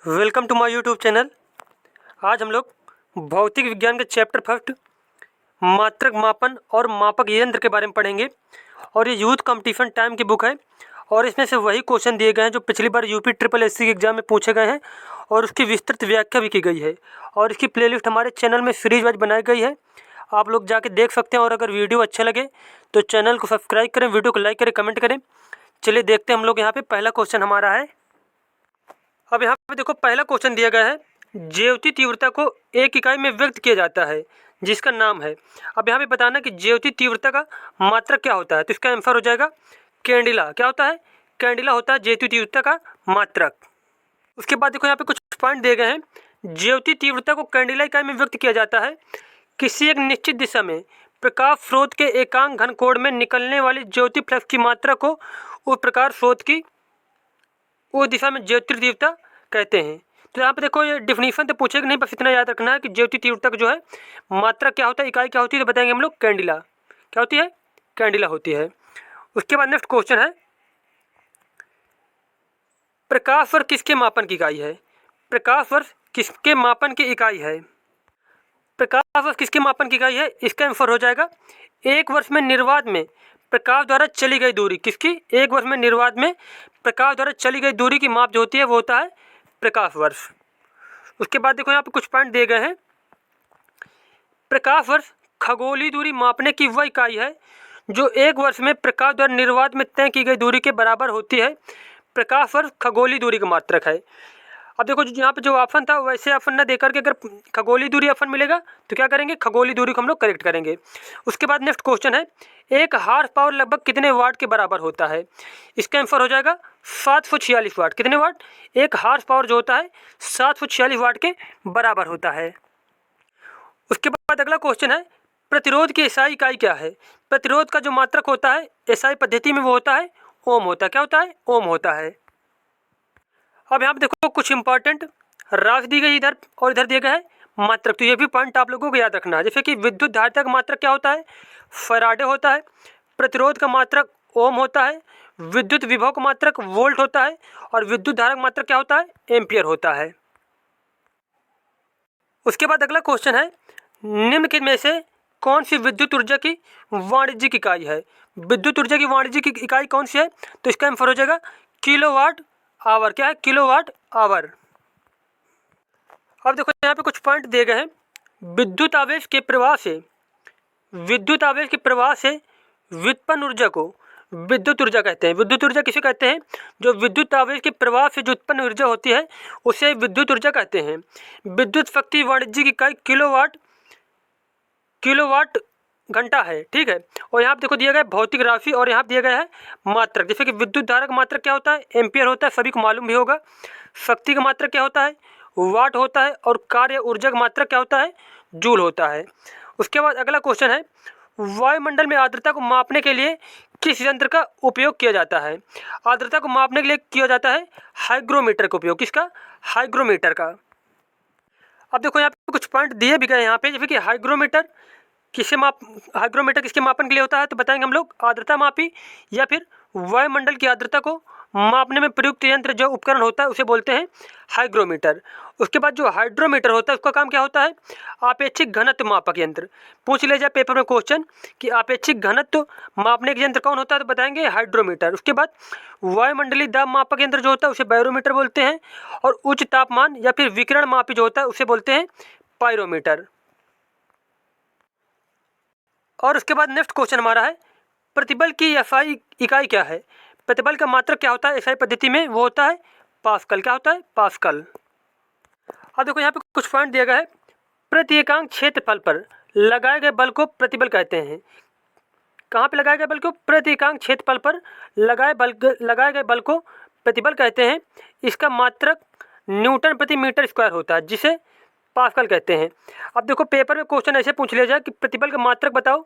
Welcome to my YouTube channel. आज हम लोग भौतिक विज्ञान के चैप्टर फर्स्ट मात्रक मापन और मापक यंत्र के बारे में पढ़ेंगे। और ये यूथ कंपटीशन टाइम की बुक है और इसमें से वही क्वेश्चन दिए गए हैं जो पिछली बार यूपी ट्रिपल एससी के एग्जाम में पूछे गए हैं और उसकी विस्तृत व्याख्या भी की गई है। और इसकी प्लेलिस्ट हमारे चैनल में सीरीज वाइज बनाई गई है, आप लोग जाके देख सकते हैं। और अगर वीडियो अच्छा लगे तो चैनल को सब्सक्राइब करें, वीडियो को लाइक करें, कमेंट करें। चलिए देखते हैं हम लोग यहाँ पे पहला क्वेश्चन हमारा है। अब यहाँ पे देखो पहला क्वेश्चन दिया गया है, ज्योति तीव्रता को एक इकाई में व्यक्त किया जाता है जिसका नाम है। अब यहाँ पे बताना कि ज्योति तीव्रता का मात्रक क्या होता है, तो इसका आंसर हो जाएगा कैंडिला। क्या होता है? कैंडिला होता है ज्योति तीव्रता का मात्रक। उसके बाद देखो यहाँ पे कुछ पॉइंट दिए गए हैं। ज्योति तीव्रता को कैंडिला इकाई में व्यक्त किया जाता है किसी एक निश्चित दिशा में प्रकाश स्रोत के एकांक घन कोण में निकलने वाली ज्योति फ्लक्स की मात्रा को उस प्रकाश स्रोत की उस दिशा में ज्योति तीव्रता कहते हैं। तो यहाँ पे देखो ये डिफिनीशन तो पूछेगा नहीं, बस इतना याद रखना है कि ज्योति तीव्रता का जो है मात्रा क्या होता है, इकाई क्या होती है, तो बताएंगे हम लोग कैंडिला। क्या होती है? कैंडिला होती है। उसके बाद नेक्स्ट क्वेश्चन है, प्रकाश वर्ष किसके मापन की इकाई है? प्रकाश वर्ष किसके मापन की इकाई है? प्रकाश वर्ष किसके मापन की इकाई है? इसका आंसर हो जाएगा एक वर्ष में निर्वात में प्रकाश द्वारा चली गई दूरी। किसकी? एक वर्ष में निर्वात में प्रकाश द्वारा चली गई दूरी की माप जो होती है वो होता है प्रकाश वर्ष। उसके बाद देखो यहाँ पे कुछ पॉइंट दिए गए हैं। प्रकाश वर्ष खगोलीय दूरी मापने की वह इकाई है जो एक वर्ष में प्रकाश द्वारा निर्वात में तय की गई दूरी के बराबर होती है। प्रकाश वर्ष खगोलीय दूरी का मात्रक है। अब देखो यहाँ पे जो ऑप्शन था वैसे ऑप्शन ना देकर के अगर खगोलीय दूरी ऑप्शन मिलेगा तो क्या करेंगे, खगोलीय दूरी को हम लोग करेक्ट करेंगे। उसके बाद नेक्स्ट क्वेश्चन है, एक हार्स पावर लगभग कितने वाट के बराबर होता है? इसका आंसर हो जाएगा 746 वाट। कितने वाट? एक हार्स पावर जो होता है 746 वाट के बराबर होता है। उसके बाद अगला क्वेश्चन है, प्रतिरोध की एसआई इकाई क्या है? प्रतिरोध का जो मात्रक होता है एसआई पद्धति में वो होता है ओम होता है। क्या होता है? ओम होता है। अब यहाँ पे देखो कुछ इंपॉर्टेंट राशि दी गई इधर और इधर दिया गया है मात्रक, तो ये भी पॉइंट आप लोगों को याद रखना है। जैसे कि विद्युत धारिता का मात्रक क्या होता है? फैराडे होता है। प्रतिरोध का मात्रक ओम होता है। विद्युत विभव का मात्रक वोल्ट होता है और विद्युत धारा का मात्रक क्या होता है? एम्पियर होता है। उसके बाद अगला क्वेश्चन है, निम्न में से कौन सी विद्युत ऊर्जा की वाणिज्यिक इकाई है? विद्युत ऊर्जा की वाणिज्यिक इकाई कौन सी है? तो इसका आंसर हो जाएगा किलोवाट आवर। क्या है? Kilowatt hour. अब देखो यहाँ पे कुछ पॉइंट दिए गए हैं। विद्युत आवेश के प्रवाह से व्युत्पन्न ऊर्जा को विद्युत ऊर्जा कहते हैं। विद्युत ऊर्जा किसे कहते हैं? जो विद्युत आवेश के प्रवाह से जो उत्पन्न ऊर्जा होती है उसे विद्युत ऊर्जा कहते हैं। विद्युत शक्ति वाणिज्यिक इकाई किलोवाट घंटा है। ठीक है। और यहाँ पे देखो दिया गया है भौतिक राशि और यहाँ पे दिया गया है मात्रक। जैसे कि विद्युत धारा का मात्रक क्या होता है? एम्पियर होता है, सभी को मालूम भी होगा। शक्ति का मात्रक क्या होता है? वाट होता है। और कार्य ऊर्जा का मात्रक क्या होता है? जूल होता है। उसके बाद अगला क्वेश्चन है, वायुमंडल में आर्द्रता को मापने के लिए किस यंत्र का उपयोग किया जाता है? आर्द्रता को मापने के लिए किया जाता है हाइग्रोमीटर का उपयोग। किसका? हाइग्रोमीटर का। अब देखो यहाँ पे कुछ पॉइंट दिए भी गए यहाँ पे, जैसे कि हाइग्रोमीटर किसके मापन के लिए होता है? तो बताएंगे हम लोग आर्द्रता मापी या फिर वायुमंडल की आर्द्रता को मापने में प्रयुक्त यंत्र जो उपकरण होता है उसे बोलते हैं हाइग्रोमीटर। उसके बाद जो हाइड्रोमीटर होता है उसका काम क्या होता है? आपेक्षिक घनत्व मापक यंत्र। पूछ ले जाए पेपर में क्वेश्चन कि आपेक्षिक घनत्व मापने के यंत्र कौन होता है, तो बताएंगे हाइड्रोमीटर। उसके बाद वायुमंडलीय दाब मापक यंत्र जो होता है उसे बैरोमीटर बोलते हैं। और उच्च तापमान या फिर विकिरण मापी जो होता है उसे बोलते हैं पायरोमीटर। और उसके बाद नेक्स्ट क्वेश्चन हमारा है, प्रतिबल की एसआई इकाई क्या है? प्रतिबल का मात्रक क्या होता है एसआई पद्धति में? वो होता है पास्कल। क्या होता है? पास्कल। अब देखो यहाँ पे कुछ पॉइंट दिया गया है, प्रति एकांक क्षेत्रफल पर लगाए गए बल को प्रतिबल कहते हैं। कहाँ पे लगाए गए बल को? प्रति एकांक क्षेत्रफल पर लगाए गए बल को प्रतिबल कहते हैं। इसका मात्रक न्यूटन प्रति मीटर स्क्वायर होता है जिसे पास्कल कहते हैं। अब देखो पेपर में क्वेश्चन ऐसे पूछ लिया जाए कि प्रतिबल का मात्रक बताओ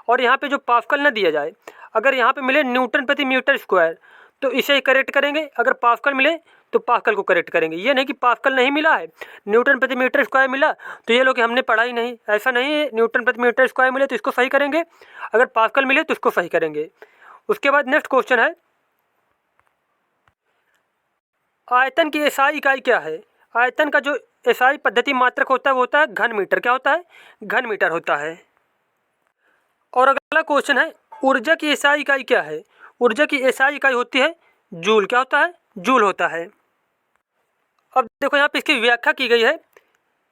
और यहाँ पे जो पास्कल न दिया जाए, अगर यहाँ पे मिले न्यूटन प्रति मीटर स्क्वायर तो इसे ही करेक्ट करेंगे, अगर पास्कल मिले तो पास्कल को करेक्ट करेंगे। ये नहीं कि पास्कल नहीं मिला है, न्यूटन प्रति मीटर स्क्वायर मिला तो ये लोग कि हमने पढ़ा ही नहीं, ऐसा नहीं है। न्यूटन प्रति मीटर स्क्वायर मिले तो इसको सही करेंगे, अगर पास्कल मिले तो इसको सही करेंगे। उसके बाद नेक्स्ट क्वेश्चन है, आयतन की एसआई इकाई क्या है? आयतन का जो एसआई पद्धति मात्रक होता है वो होता है घन मीटर। क्या होता है? घन मीटर होता है। और अगला क्वेश्चन है, ऊर्जा की एसआई इकाई क्या है? ऊर्जा की एसआई इकाई होती है जूल। क्या होता है? जूल होता है। अब देखो यहाँ पे इसकी व्याख्या की गई है,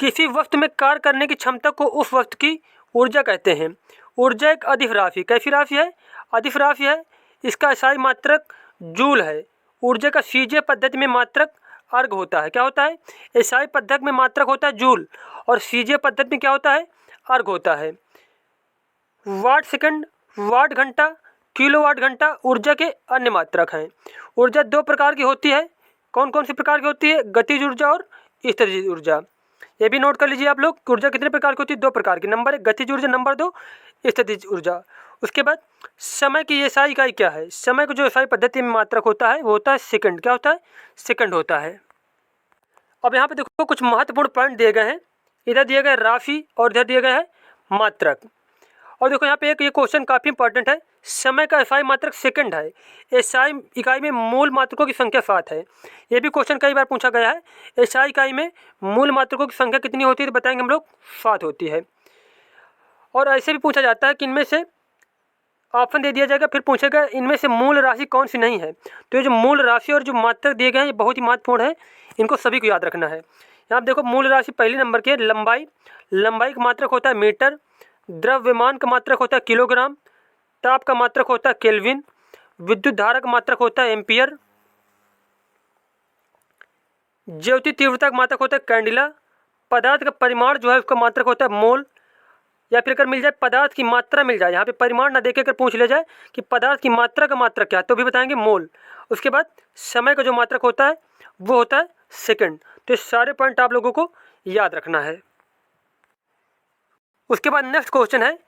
किसी वस्तु में कार्य करने की क्षमता को उस वस्तु की ऊर्जा कहते हैं। ऊर्जा एक अधिक राशि, कैसी राशि है? अधिक राशि है। इसका एसआई मात्रक जूल है। ऊर्जा का सीजे पद्धति में मात्रक अर्घ होता है। क्या होता है? एसआई पद्धति में मात्रक होता है जूल और सीजे पद्धति में क्या होता है? अर्घ होता है। वाट सेकंड, वाट घंटा, किलोवाट घंटा ऊर्जा के अन्य मात्रक हैं। ऊर्जा दो प्रकार की होती है। कौन कौन सी प्रकार की होती है? गतिज ऊर्जा और स्थितिज ऊर्जा। ये भी नोट कर लीजिए आप लोग, ऊर्जा कितने प्रकार की होती है? दो प्रकार की। नंबर 1 गतिज ऊर्जा, नंबर 2 स्थितिज ऊर्जा। उसके बाद समय की एसआई इकाई क्या है? समय को जो एसआई पद्धति में मात्रक होता है वो होता है सेकंड। क्या होता है? सेकंड होता है। अब यहाँ पे देखो कुछ महत्वपूर्ण पॉइंट दिए गए हैं। इधर दिए गए राशि और इधर दिए गए हैं मात्रक। और देखो यहाँ पे एक ये क्वेश्चन काफ़ी इंपॉर्टेंट है, समय का एसआई मात्रक सेकंड है। एसआई इकाई में मूल मात्रकों की संख्या 7 है। ये भी क्वेश्चन कई बार पूछा गया है। एसआई इकाई में मूल मात्रकों की संख्या कितनी होती है? तो बताएंगे हम लोग 7 होती है। और ऐसे भी पूछा जाता है कि इनमें से ऑप्शन दे दिया जाएगा, फिर पूछेगा इनमें से मूल राशि कौन सी नहीं है। तो ये जो मूल राशि और जो मात्रक दिए गए हैं ये बहुत ही महत्वपूर्ण है, इनको सभी को याद रखना है। यहाँ देखो मूल राशि पहले नंबर की है लंबाई। लंबाई का मात्रक होता है मीटर। द्रव्यमान का मात्रक होता है किलोग्राम। ताप का मात्रक होता है केल्विन। विद्युत धारा का मात्रक होता है एम्पियर। ज्योति तीव्रता का मात्रक होता है कैंडिला। पदार्थ का परिमाण जो है उसका मात्रक होता है मोल। या फिर अगर मिल जाए पदार्थ की मात्रा मिल जाए, यहाँ पे परिमाण ना देके अगर पूछ ले जाए कि पदार्थ की मात्रा का मात्रक क्या है तो भी बताएंगे मोल। उसके बाद समय का जो मात्रक होता है वो होता है सेकंड। तो ये सारे पॉइंट आप लोगों को याद रखना है। उसके बाद नेक्स्ट क्वेश्चन है,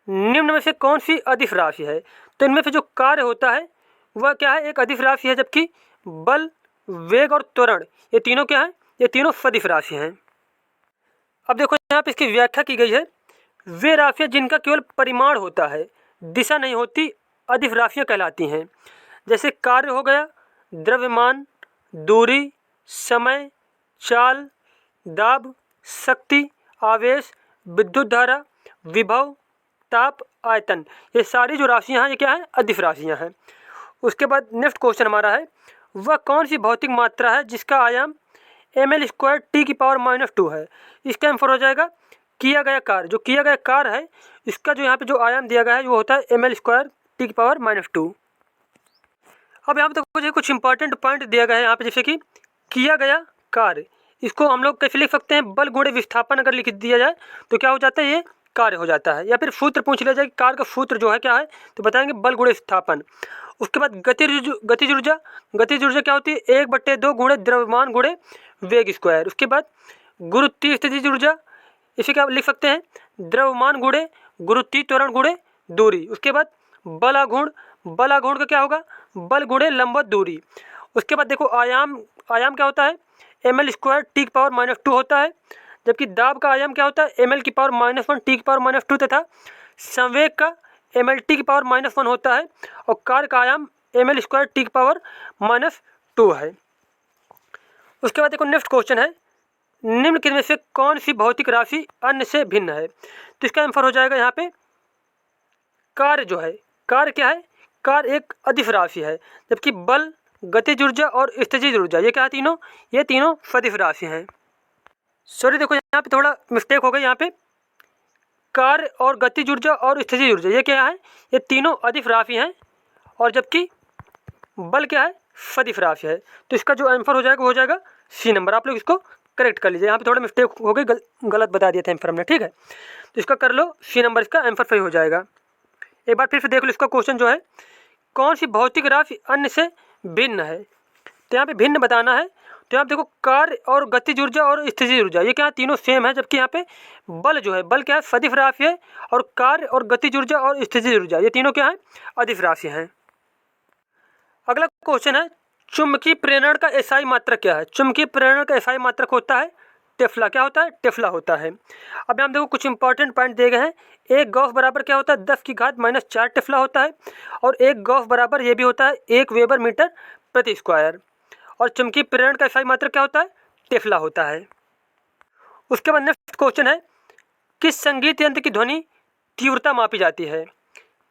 निम्न में से कौन सी अधिक राशि है? तो इनमें से जो कार्य होता है वह क्या है? एक अधिक राशि है, जबकि बल, वेग और त्वरण ये तीनों क्या है? ये तीनों सदिश राशि हैं। अब देखो यहाँ पे इसकी व्याख्या की गई है, वे राशियाँ जिनका केवल परिमाण होता है, दिशा नहीं होती, अधिक राशियाँ कहलाती हैं। जैसे कार्य हो गया, द्रव्यमान, दूरी, समय, चाल, दाब, शक्ति, आवेश, विद्युत धारा, विभव, ताप, आयतन, ये सारी जो राशियाँ हैं ये क्या है? अधिक राशियाँ हैं। उसके बाद नेक्स्ट क्वेश्चन हमारा है, वह कौन सी भौतिक मात्रा है जिसका आयाम ml² T⁻² है? इसका आंसर हो जाएगा किया गया कार्य। जो किया गया कार्य है इसका जो यहाँ पे जो आयाम दिया गया है वो होता है ml² T⁻²। अब यहाँ पे तो कुछ इंपॉर्टेंट पॉइंट दिया गया है यहाँ पे, जैसे कि किया गया कार्य, इसको हम लोग कैसे लिख सकते हैं? बल गुणे विस्थापन अगर लिख दिया जाए तो क्या हो जाता है? ये कार्य हो जाता है। या फिर सूत्र पूछ लिया जाए कि कार्य का सूत्र जो है क्या है तो बताएंगे बल गुणे विस्थापन। उसके बाद गतिज ऊर्जा। गतिज ऊर्जा क्या होती है? 1/2 गुणे द्रव्यमान गुणे वेग स्क्वायर। उसके बाद गुरुत्वीय स्थितिज ऊर्जा, इसे क्या लिख सकते हैं? द्रव्यमान गुणे गुरुत्वीय त्वरण गुणे दूरी। उसके बाद बलाघूर्ण। बलाघूर्ण का क्या होगा? बल गुणे लंबवत दूरी। उसके बाद देखो आयाम। आयाम क्या होता है? ml² T⁻² होता है। जबकि दाब का आयाम क्या होता है? ml⁻⁻1 T⁻² तथा संवेग का ml⁻⁻1 होता है। और कार्य का आयाम ml² T⁻² है। उसके बाद देखो नेक्स्ट क्वेश्चन है, निम्न किनमें से कौन सी भौतिक राशि अन्य से भिन्न है? तो इसका आंसर हो जाएगा यहाँ पे कार्य जो है। कार्य क्या है? कार्य एक अधिक राशि है, जबकि बल, गतिज ऊर्जा और स्थितिज ऊर्जा ये क्या है? तीनों, ये तीनों सदिश राशि हैं। सॉरी देखो यहाँ पे थोड़ा मिस्टेक हो गई। यहाँ पे कार्य और गतिज ऊर्जा और स्थितिज ऊर्जा ये क्या है? ये तीनों अधिक राशि हैं, और जबकि बल क्या है? सदिश राशि है। तो इसका जो आंसर हो जाएगा वो हो जाएगा सी नंबर। आप लोग इसको करेक्ट कर लीजिए, यहाँ पे थोड़ा मिस्टेक हो गई, गलत बता दिया था आंसर हमने, ठीक है। तो इसका कर लो, सी नंबर इसका आंसर सही हो जाएगा। एक बार फिर से देख लो इसका क्वेश्चन जो है, कौन सी भौतिक राशि अन्य से भिन्न है? तो यहाँ पे भिन्न बताना है। तो यहाँ देखो कार्य और गतिज ऊर्जा और स्थितिज ऊर्जा ये क्या तीनों सेम है, जबकि यहाँ पे बल जो है, बल क्या है? सदिश राशि है। और कार्य और गतिज ऊर्जा और स्थितिज ऊर्जा ये तीनों क्या है? अधिक राशि हैं। अगला क्वेश्चन है, चुंबकीय प्रेरण का एसआई मात्रक क्या है? चुंबकीय प्रेरण का एसआई मात्रक होता है टेफ्ला। क्या होता है? टेफ्ला होता है। अब यहाँ देखो कुछ इंपॉर्टेंट पॉइंट दिए गए हैं। एक गॉस बराबर क्या होता है? 10⁻⁻4 टेफ्ला होता है। और एक गॉस बराबर ये भी होता है 1 वेबर मीटर प्रति स्क्वायर। और चुंबकीय प्रेरण का एसआई मात्रक क्या होता है? टेफ्ला होता है। उसके बाद नेक्स्ट क्वेश्चन है, किस संगीत यंत्र की ध्वनि तीव्रता मापी जाती है?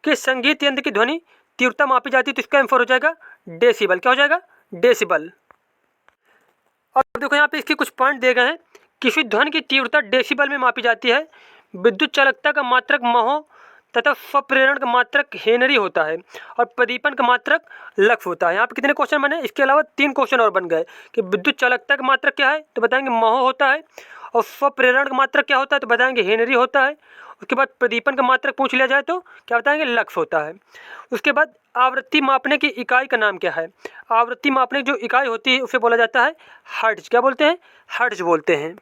किस संगीत यंत्र की ध्वनि तीव्रता मापी जाती है? तो इसका आंसर हो जाएगा डेसिबल। क्या हो जाएगा? डेसिबल। और देखो यहाँ पे इसके कुछ पॉइंट दिए गए हैं। किसी ध्वनि की तीव्रता डेसिबल में मापी जाती है। विद्युत चालकता का मात्रक महो तथा स्वप्रेरण का मात्रक हेनरी होता है और प्रदीपन का मात्रक लक्स होता है। यहाँ पे कितने क्वेश्चन बने? इसके अलावा 3 क्वेश्चन और बन गए कि विद्युत चालकता का मात्रक क्या है, तो बताएंगे महो होता है, और स्वप्रेरण का मात्रक क्या होता है, तो बताएंगे हेनरी होता है। उसके बाद प्रदीपन का मात्रक पूछ लिया जाए तो क्या बताएंगे? लक्स होता है। उसके बाद आवृत्ति मापने की इकाई का नाम क्या है? आवृत्ति मापने की जो इकाई होती है उसे बोला जाता है हर्ट्ज। क्या बोलते हैं? हर्ट्ज बोलते हैं।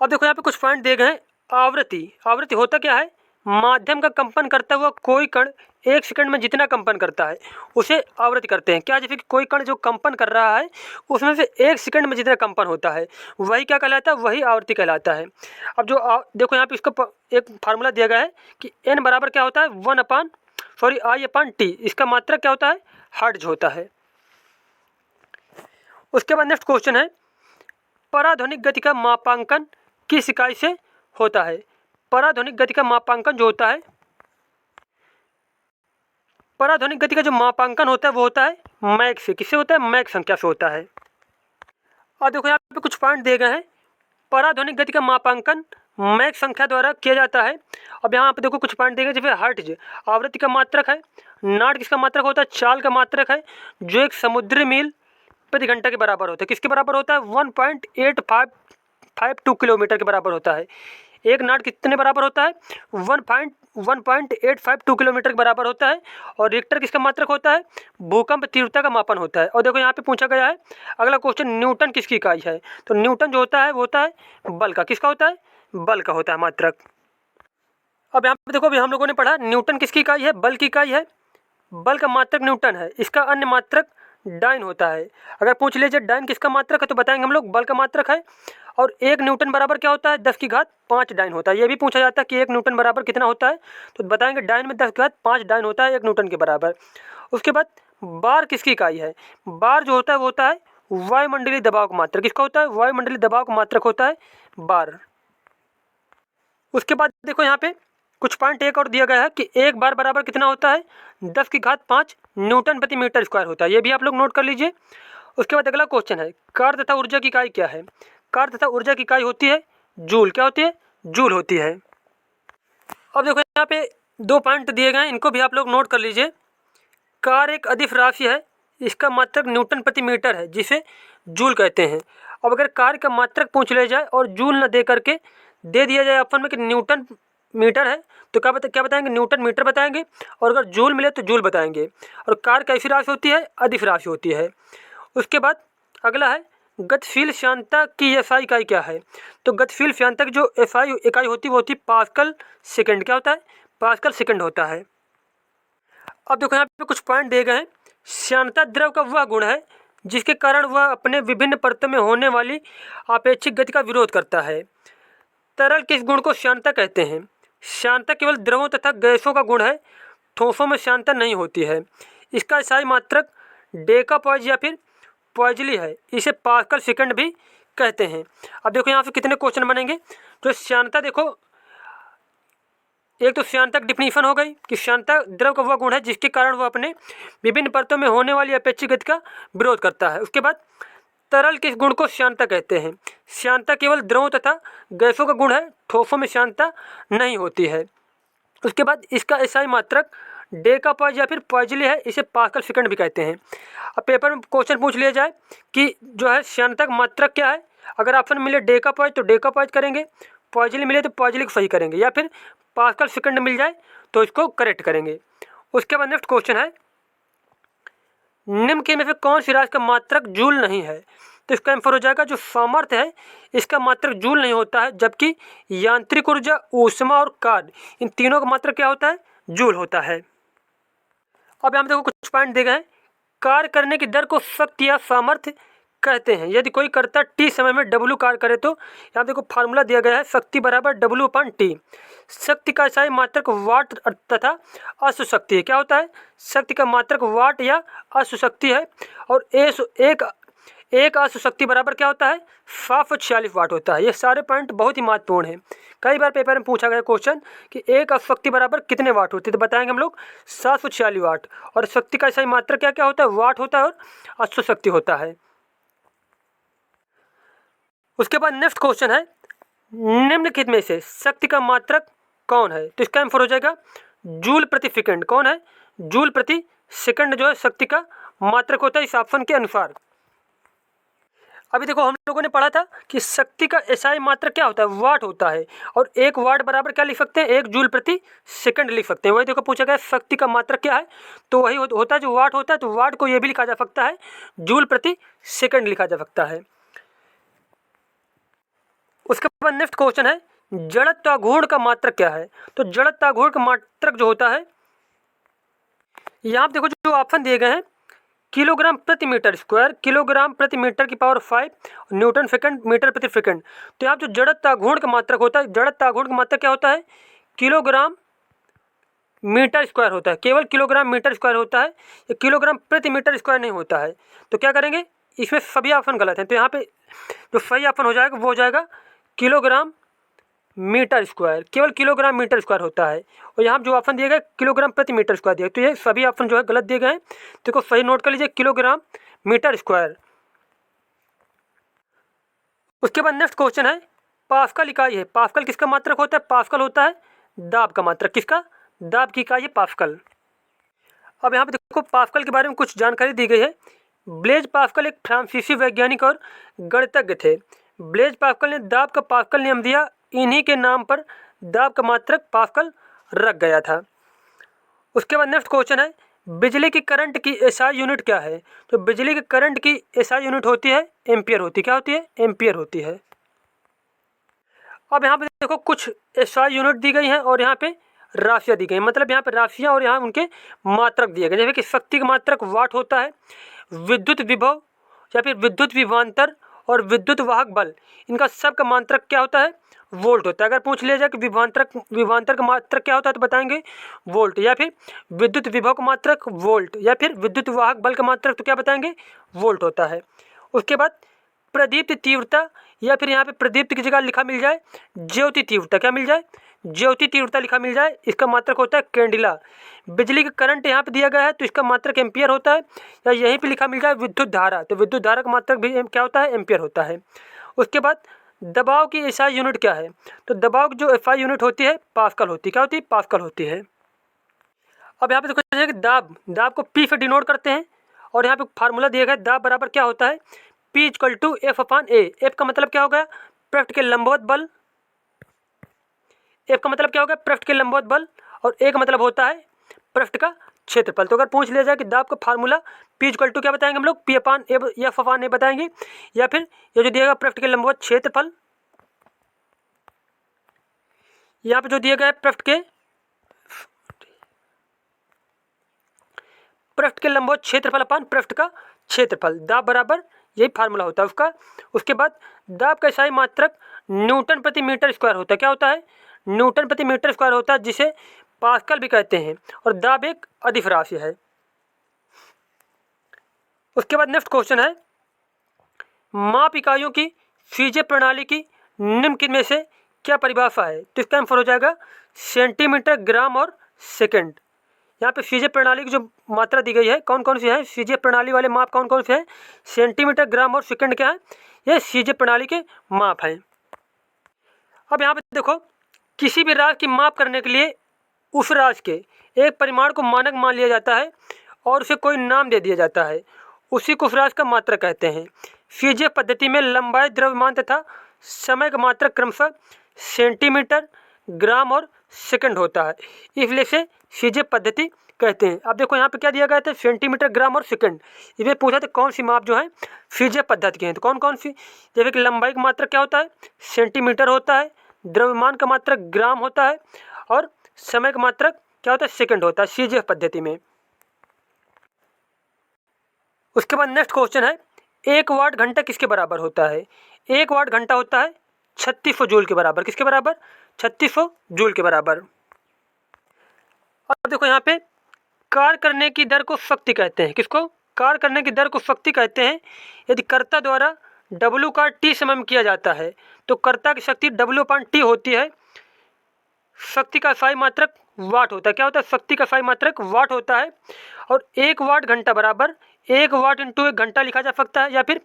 अब देखो यहाँ पे कुछ पॉइंट दिए गए हैं। आवृत्ति होता क्या है? माध्यम का कंपन करता हुआ कोई कण 1 सेकंड में जितना कंपन करता है उसे आवृत्ति करते हैं। क्या? जैसे कि कोई कण जो कंपन कर रहा है उसमें से 1 सेकंड में जितना कंपन होता है वही क्या कहलाता है? वही आवृत्ति कहलाता है। अब जो देखो यहाँ पे इसका एक फार्मूला दिया गया है कि n बराबर क्या होता है? I/T। इसका मात्रक क्या होता है? हर्ट्ज होता है। उसके बाद नेक्स्ट क्वेश्चन है, पराध्वनिक गति का मापांकन किस इकाई से होता है? पराध्वनिक गति का मापांकन जो होता है, पराध्वनिक गति का जो मापांकन होता है वो होता है मैक से। किससे होता है? मैक संख्या से होता है। और देखो यहाँ पे कुछ पॉइंट दिए गए हैं। पराध्वनिक गति का मापांकन मैक संख्या द्वारा किया जाता है। अब यहाँ पे देखो कुछ पॉइंट दिए गए, जैसे हर्ट्ज आवृत्ति का मात्रक है, नाट किसका मात्रक होता है? चाल का मात्रक है, जो एक समुद्री मील प्रति घंटा के बराबर होता है। किसके बराबर होता है? 1.852 किलोमीटर के बराबर होता है। एक नाट कितने बराबर होता है? 1.852 किलोमीटर के बराबर होता है। और रिक्टर किसका मात्रक होता है? भूकंप तीव्रता का मापन होता है। और देखो यहाँ पे पूछा गया है अगला क्वेश्चन, न्यूटन किसकी इकाई है? तो न्यूटन जो होता है वो होता है बल का। किसका होता है? बल का होता है मात्रक। अब यहाँ पे देखो, अभी हम लोगों ने पढ़ा न्यूटन किसकी इकाई है? बल की इकाई है। बल का मात्रक न्यूटन है। इसका अन्य मात्रक डाइन होता है। अगर पूछ लीजिए डाइन किसका मात्रक है, तो बताएंगे हम लोग बल का मात्रक है। और 1 न्यूटन बराबर क्या होता है? 10⁵5 डाइन होता है। ये भी पूछा जाता है कि 1 न्यूटन बराबर कितना होता है, तो बताएंगे डाइन में 10⁵5 डाइन होता है 1 न्यूटन के बराबर। उसके बाद बार किसकी इकाई है? बार जो होता है वो होता है वायुमंडलीय दबाव का मात्रक। किसका होता है? वायुमंडलीय दबाव का मात्रक होता है बार। उसके बाद देखो यहाँ पे कुछ पॉइंट एक और दिया गया है कि 1 बार बराबर कितना होता है? 10⁵5 न्यूटन प्रति मीटर स्क्वायर होता है। ये भी आप लोग नोट कर लीजिए। उसके बाद अगला क्वेश्चन है, कार्य तथा ऊर्जा की इकाई क्या है? कार्य तथा ऊर्जा की इकाई होती है जूल। क्या होती है? जूल होती है। अब देखो यहाँ पे 2 पॉइंट दिए गए हैं, इनको भी आप लोग नोट कर लीजिए। कार्य एक अदिश राशि है, इसका मात्रक न्यूटन प्रति मीटर है, जिसे जूल कहते हैं। अब अगर कार्य का मात्रक पूछ लिया जाए और जूल न दे करके दे दिया जाए ऑप्शन में कि न्यूटन मीटर है, तो क्या बताएंगे? न्यूटन मीटर बताएंगे। और अगर जूल मिले तो जूल बताएंगे। और कार्य कैसी राशि होती है? अदिश राशि होती है। उसके बाद अगला है, गतिशील श्यानता की एसआई इकाई क्या है? तो गतिशील श्यानता की जो एसआई इकाई होती है वो होती है पास्कल सेकंड। क्या होता है? पास्कल सेकंड होता है। अब देखो यहाँ पे कुछ पॉइंट दिए गए हैं। श्यानता द्रव का वह गुण है जिसके कारण वह अपने विभिन्न परतों में होने वाली आपेक्षिक गति का विरोध करता है। तरल किस गुण को श्यानता कहते हैं? श्यानता केवल द्रवों तथा गैसों का गुण है, ठोसों में श्यानता नहीं होती है। इसका एसआई मात्रक डेकापॉइज या फिर पॉइजली है। इसे पास्कल सेकंड भी कहते हैं। अब देखो यहाँ पे कितने क्वेश्चन बनेंगे। तो श्यानता देखो, एक तो श्यानता की डिफिनीशन हो गई कि श्यानता द्रव का वह गुण है जिसके कारण वह अपने विभिन्न परतों में होने वाली अपेक्षित गति का विरोध करता है। उसके बाद तरल किस गुण को श्यानता कहते हैं? श्यानता केवल द्रवों तथा गैसों का गुण है, ठोसों में श्यानता नहीं होती है। उसके बाद इसका एसआई मात्रक डेकापॉइज या फिर पॉइजली है, इसे पास्कल सेकंड भी कहते हैं। अब पेपर में क्वेश्चन पूछ लिया जाए कि जो है श्यानता का मात्रक क्या है, अगर ऑप्शन मिले डेकापॉइज तो डेकापॉइज करेंगे, पॉइजली मिले तो पॉइजली को सही करेंगे, या फिर पास्कल सेकंड मिल जाए तो इसको करेक्ट करेंगे। उसके बाद नेक्स्ट क्वेश्चन है, निम्न के में से कौन सी राशि का मात्रक जूल नहीं है? तो इसका आंसर हो जाएगा जो सामर्थ्य है इसका मात्रक जूल नहीं होता है, जबकि यांत्रिक ऊर्जा, ऊष्मा और कार्य, इन तीनों का मात्रक क्या होता है? जूल होता है। अब यहाँ देखो कुछ पॉइंट दिए गए हैं। कार्य करने की दर को शक्ति या सामर्थ्य कहते हैं। यदि कोई कर्ता टी समय में W कार्य करे तो यहाँ देखो फार्मूला दिया गया है, शक्ति बराबर W/T। शक्ति का एसआई मात्रक वाट तथा अश्व शक्ति है। क्या होता है? शक्ति का मात्रक वाट या अश्व शक्ति है। और एक अश्व शक्ति बराबर क्या होता है? 746 वाट होता है। ये सारे पॉइंट बहुत ही महत्वपूर्ण हैं। कई बार पेपर में पूछा गया क्वेश्चन कि एक अश्व शक्ति बराबर कितने वाट होती है, तो बताएंगे हम लोग 746 वाट। और शक्ति का सही मात्रक क्या क्या होता है? वाट होता है और अश्व शक्ति होता है। उसके बाद नेक्स्ट क्वेश्चन है, निम्नलिखित में से शक्ति का मात्रक कौन है? तो इसका आंसर हो जाएगा जूल प्रति सेकंड। कौन है? जूल प्रति सेकंड जो है शक्ति का मात्रक होता है इस ऑप्शन के अनुसार। अभी देखो, हम लोगों ने पढ़ा था कि शक्ति का एसआई मात्रक क्या होता है? वाट होता है। और एक वाट बराबर क्या लिख सकते हैं? एक जूल प्रति सेकंड लिख सकते हैं। वही देखो पूछा गया शक्ति का मात्रक क्या है, तो वही होता है जो वाट होता है। तो वाट को ये भी लिखा जा सकता है, जूल प्रति सेकंड लिखा जा सकता है। उसके बाद नेक्स्ट क्वेश्चन है, जड़त्वाघूर्ण का मात्रक क्या है? तो जड़त्वाघूर्ण का मात्रक जो होता है, यहाँ देखो जो ऑप्शन दिए गए हैं, किलोग्राम प्रति मीटर स्क्वायर, किलोग्राम प्रति मीटर की पावर 5, न्यूटन सेकंड, मीटर प्रति सेकंड। तो यहाँ जो जड़त्वाघूर्ण का मात्रक होता है, जड़त्वाघूर्ण का मात्रक क्या होता है? किलोग्राम मीटर स्क्वायर होता है। केवल किलोग्राम मीटर स्क्वायर होता है, ये किलोग्राम प्रति मीटर स्क्वायर नहीं होता है। तो क्या करेंगे, इसमें सभी ऑप्शन गलत हैं। तो यहाँ पे जो सही ऑप्शन हो जाएगा वो हो जाएगा किलोग्राम मीटर स्क्वायर। केवल किलोग्राम मीटर स्क्वायर होता है। और यहाँ जो ऑप्शन दिए गए किलोग्राम प्रति मीटर स्क्वायर दिए, तो ये सभी ऑप्शन जो है गलत दिए गए हैं। तो इसको सही नोट कर लीजिए, किलोग्राम मीटर स्क्वायर। उसके बाद नेक्स्ट क्वेश्चन है, पास्कल इकाई है। पास्कल किसका मात्रक होता है? पास्कल होता है दाब का मात्रक। किसका? दाब की इकाई है पास्कल। अब यहाँ पे देखो पास्कल के बारे में कुछ जानकारी दी गई है। ब्लेज पास्कल एक फ्रांसीसी वैज्ञानिक और गणितज्ञ थे। ब्लेज पास्कल ने दाब का पास्कल नियम दिया, इन्हीं के नाम पर दाब का मात्रक पास्कल रख गया था। उसके बाद नेक्स्ट क्वेश्चन है, बिजली की करंट की एसआई यूनिट क्या है? तो बिजली की करंट की एसआई यूनिट होती है एम्पियर होती है। क्या होती है? एम्पियर होती है। अब यहाँ पे देखो कुछ एसआई यूनिट दी गई हैं और यहाँ पे राशियाँ दी गई हैं। मतलब यहाँ पे राशियाँ और यहाँ उनके मात्रक दिए गए। जैसे कि शक्ति का मात्रक वाट होता है, विद्युत विभव या फिर विद्युत विभवांतर और विद्युत वाहक बल, इनका सबका मात्रक क्या होता है? वोल्ट होता है। अगर पूछ लिया जाए कि विभवांतर का मात्रक क्या होता है, तो बताएंगे वोल्ट। या फिर विद्युत विभव का मात्रक वोल्ट, या फिर विद्युत वाहक बल का मात्रक तो क्या बताएंगे? वोल्ट होता है। उसके बाद प्रदीप्त तीव्रता, या फिर यहाँ पे प्रदीप्त की जगह लिखा मिल जाए ज्योति तीव्रता। क्या मिल जाए? ज्योति तीव्रता लिखा मिल जाए, इसका मात्रक होता है कैंडिला। बिजली का करंट यहाँ पे दिया गया है तो इसका मात्रक एम्पियर होता है। या यहीं पे लिखा मिल जाए विद्युत धारा, तो विद्युत धारा का मात्रक भी क्या होता है? एम्पियर होता है। उसके बाद दबाव की एसआई यूनिट क्या है? तो दबाव की जो एसआई यूनिट होती है पास्कल होती है। क्या होती है? पास्कल होती है। अब यहाँ पे देखो जैसे कि दाब को पी से डिनोट करते हैं और यहाँ पे फार्मूला दिया गया, दाब बराबर क्या होता है? P equal to F upon A. F का मतलब क्या हो गया? पृष्ठ के लंबवत बल। एफ का मतलब क्या हो गया? पृष्ठ के लंबवत बल। और ए का मतलब होता है पृष्ठ का क्षेत्रफल। तो अगर पूछ लिया जाए कि दाब का फार्मूला P इक्वल टू क्या बताएंगे हम लोग? P अपान एफ अपान ए बताएंगे। या फिर ये जो दिया गया पृष्ठ के लंबवत क्षेत्रफल, यहाँ पे जो दिया गया है पृष्ठ के लंबवत क्षेत्रफल अपान पृष्ठ का क्षेत्रफल, दाब बराबर यही फार्मूला होता है उसका। उसके बाद दाब का एसआई मात्रक न्यूटन प्रति मीटर स्क्वायर होता है। क्या होता है? न्यूटन प्रति मीटर स्क्वायर होता है, जिसे पास्कल भी कहते हैं। और दाब एक अदिश राशि है। उसके बाद नेक्स्ट क्वेश्चन है, माप इकाइयों की फीजे प्रणाली की निम्न में से क्या परिभाषा है? तो इसका आंसर हो जाएगा सेंटीमीटर, ग्राम और सेकंड। यहाँ पे फीजे प्रणाली की जो मात्रा दी गई है कौन कौन सी है? फीजे प्रणाली वाले माप कौन कौन से हैं? सेंटीमीटर, ग्राम और सेकंड क्या है? ये फीजे प्रणाली के माप हैं। अब यहाँ पे देखो, किसी भी राशि की माप करने के लिए उस राशि के एक परिमाण को मानक मान लिया जाता है और उसे कोई नाम दे दिया जाता है, उसी को उस राशि का मात्रक कहते हैं। फीजे पद्धति में लंबाई, द्रव्यमान तथा समय का मात्रक क्रमशः सेंटीमीटर, ग्राम और सेकंड होता है, इसलिए से फीजे पद्धति कहते हैं। अब देखो यहाँ पे क्या दिया गया था? सेंटीमीटर, ग्राम और सेकंड। इसमें पूछा था कौन सी माप जो है फीजे पद्धति के हैं, तो कौन कौन सी? जैसे कि लंबाई का मात्रक क्या होता है? सेंटीमीटर होता है, द्रव्यमान का मात्रक ग्राम होता है और समय का मात्रक क्या होता है? सेकंड होता है फीजे पद्धति में। उसके बाद नेक्स्ट क्वेश्चन है, 1 वाट घंटा किसके बराबर होता है? 1 वाट घंटा होता है 3600 जूल के बराबर। किसके बराबर? 3600 जूल के बराबर। अब देखो यहाँ पे कार्य करने की दर को शक्ति कहते हैं। किसको? कार्य करने की दर को शक्ति कहते हैं। यदि कर्ता द्वारा W का T समय में किया जाता है तो कर्ता की शक्ति W/T होती है। शक्ति का इकाई मात्रक वाट होता है। क्या होता है? शक्ति का इकाई मात्रक वाट होता है। और 1 वाट घंटा बराबर 1 वाट इंटू 1 घंटा लिखा जा सकता है, या फिर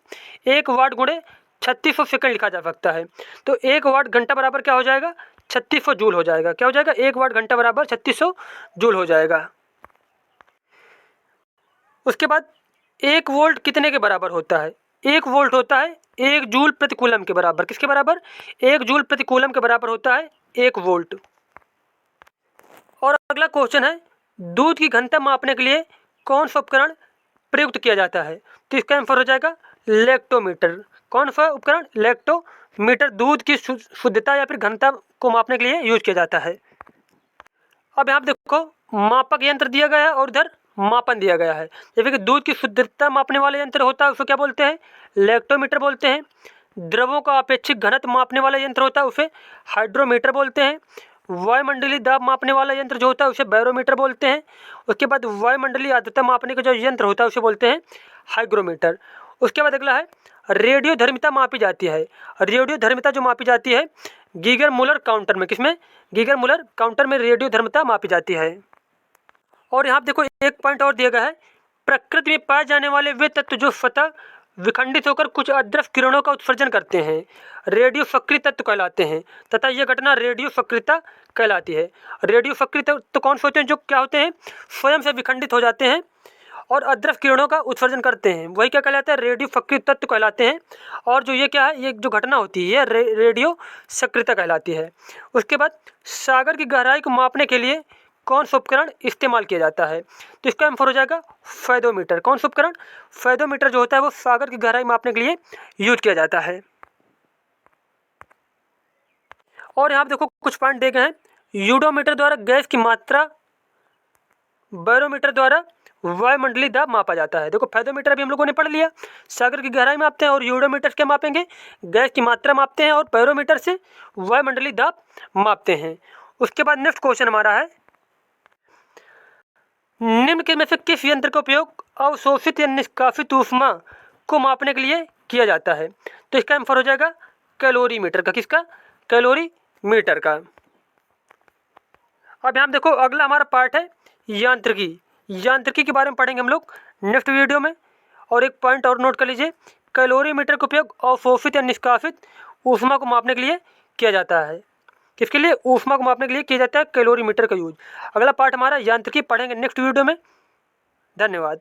1 वाट गुणे 3600 सेकंड लिखा जा सकता है। तो 1 वाट घंटा बराबर क्या हो जाएगा? 3600 जूल हो जाएगा। क्या हो जाएगा? 1 वाट घंटा बराबर 3600 जूल हो जाएगा। उसके बाद 1 वोल्ट कितने के बराबर होता है? 1 वोल्ट होता है 1 जूल प्रति कूलम के बराबर। किसके बराबर? 1 जूल प्रति कूलम के बराबर होता है 1 वोल्ट। और अगला क्वेश्चन है, दूध की घनता मापने के लिए कौन सा उपकरण प्रयुक्त किया जाता है? तो इसका आंसर हो जाएगा लैक्टोमीटर। कौन सा उपकरण? लैक्टोमीटर। दूध की शुद्धता या फिर घनता को मापने के लिए यूज किया जाता है। अब यहाँ देखो, मापक यंत्र दिया गया है और इधर मापन दिया गया है। जैसे कि दूध की शुद्धता मापने वाला यंत्र होता है उसे क्या बोलते हैं? लैक्टोमीटर बोलते हैं। द्रवों का अपेक्षित घनत्व मापने वाला यंत्र होता है उसे हाइड्रोमीटर बोलते हैं। वायुमंडलीय दाब मापने वाला यंत्र जो होता है उसे बैरोमीटर बोलते हैं। उसके बाद वायुमंडलीय आर्द्रता मापने का जो यंत्र होता है उसे बोलते हैं हाइग्रोमीटर। उसके बाद अगला है, रेडियो धर्मिता मापी जाती है। रेडियो धर्मिता जो मापी जाती है गीगर मुलर काउंटर में। किसमें? गीगर मुलर काउंटर में रेडियो धर्मिता मापी जाती है। और यहाँ देखो एक पॉइंट और दिया गया है, प्रकृति में पाए जाने वाले वे तत्व जो स्वतः विखंडित होकर कुछ अदृश्य किरणों का उत्सर्जन करते हैं रेडियो सक्रिय तत्व कहलाते हैं, तथा यह घटना रेडियो सक्रियता कहलाती है। रेडियो सक्रिय तत्व कौन से होते हैं? जो क्या होते हैं? स्वयं से विखंडित हो जाते हैं और अदृश्य किरणों का उत्सर्जन करते हैं, वही क्या कहलाता है? रेडियो सक्रिय तत्व कहलाते हैं। और जो ये क्या है, ये जो घटना होती है ये रेडियो सक्रियता कहलाती है। उसके बाद सागर की गहराई को मापने के लिए कौन सा उपकरण इस्तेमाल किया जाता है? तो इसका आंसर हो जाएगा फेदोमीटर। कौन सा उपकरण? फेदोमीटर जो होता है वो सागर की गहराई मापने के लिए यूज किया जाता है। और यहाँ देखो कुछ पॉइंट दे गए हैं, यूडोमीटर द्वारा गैस की मात्रा, बैरोमीटर द्वारा वायुमंडलीय दाब मापा जाता है। देखो फेदोमीटर अभी हम लोगों ने पढ़ लिया, सागर की गहराई मापते हैं, और यूडोमीटर क्या मापेंगे? गैस की मात्रा मापते हैं, और बैरोमीटर से वायुमंडलीय दाब मापते हैं। उसके बाद नेक्स्ट क्वेश्चन हमारा है, निम्न के में से किस यंत्र का उपयोग अवशोषित या निष्कासित ऊष्मा को मापने के लिए किया जाता है? तो इसका आंसर हो जाएगा कैलोरीमीटर का। किसका? कैलोरीमीटर का। अब यहाँ देखो अगला हमारा पार्ट है यांत्रिकी। यांत्रिकी के बारे में पढ़ेंगे हम लोग नेक्स्ट वीडियो में। और एक पॉइंट और नोट कर लीजिए, कैलोरीमीटर का उपयोग अवशोषित या निष्कासित ऊष्मा को मापने के लिए किया जाता है। किसके लिए? ऊष्मा को मापने के लिए किया जाता है कैलोरीमीटर का यूज। अगला पार्ट हमारा यांत्रिकी पढ़ेंगे नेक्स्ट वीडियो में। धन्यवाद।